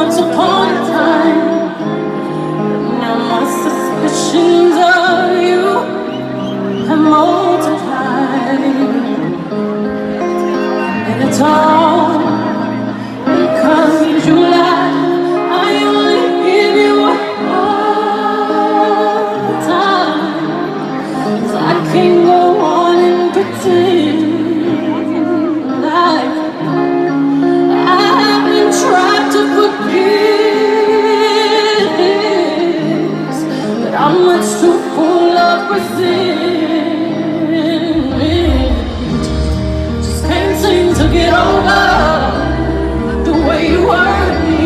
once upon a time. Now my suspicions of you have multiplied, and it's all because you lied. I only give you all the time, 'cause I can't go on and pretend like I haven't tried to forgive this, but I'm much too full of resentment. Just can't seem to get over the way you hurt me.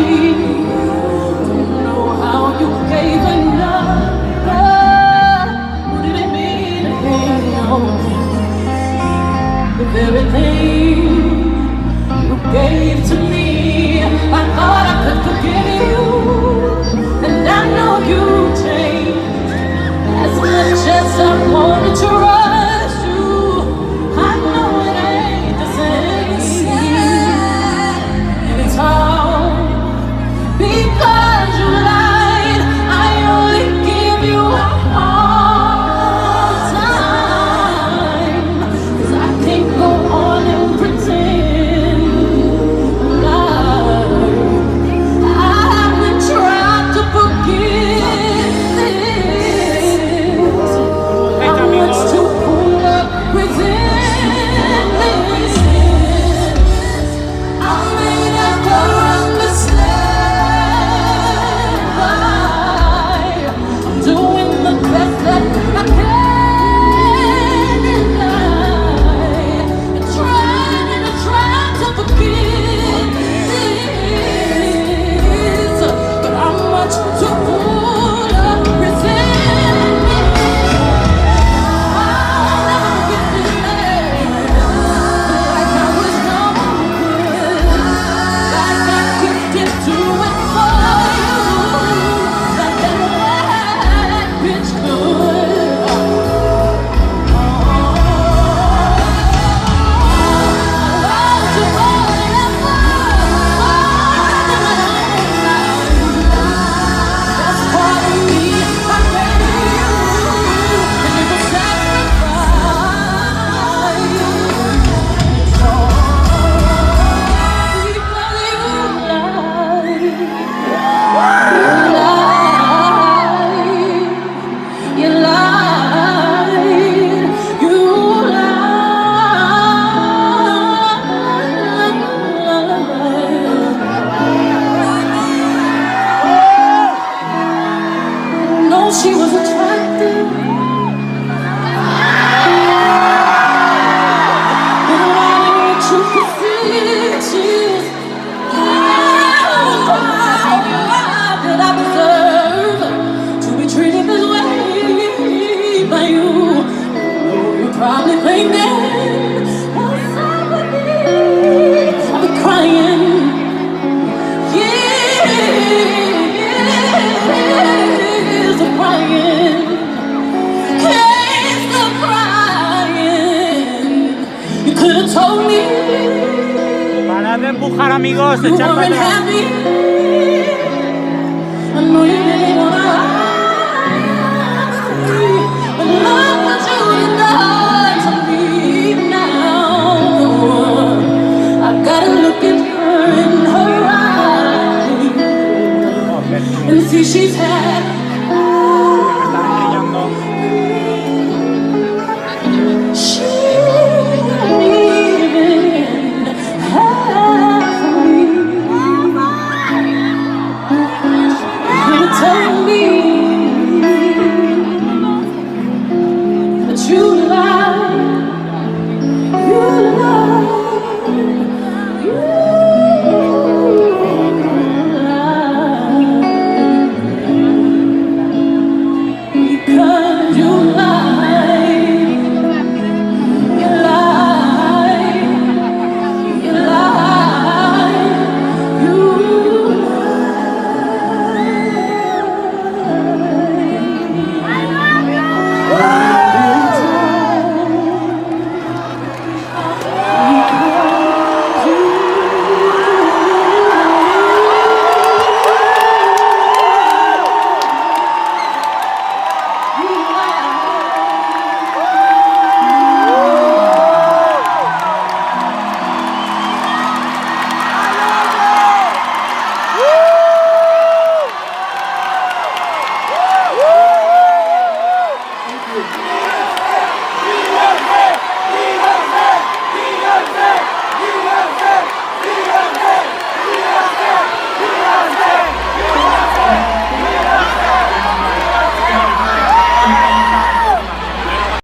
Don't know how you gave another. What did it mean to him? The very thing you gave to me, I thought I could forgive you, and I know you changed. As much as I wanted to trust you, I know it ain't the same. And it's all because you lied. I only give you all time, 'cause I can't go on and pretend like I haven't tried to forgive this. I'm much too full of resentment. I may never understand why I'm doing the best that I can, and trying to forgive this, but I'm much too full of resentment. I'll never get this like I was no good, like I couldn't do it for you, like that bad bitch could. I loved you more than ever, that's part of me I gave you, and it was sacrifice. You lied, you lied. No, she was attractive, but I need you to see she's why did I deserve to be treated this way by you? You're probably thinking, what's up with me? I'll be crying. Years of crying. Can't stop crying. You could have told me Parad de empujar, amigos, you echar para weren't atrás. happy. I know you didn't wanna lie, but look what you've done to me now. I gotta look at her in her eyes and see she's had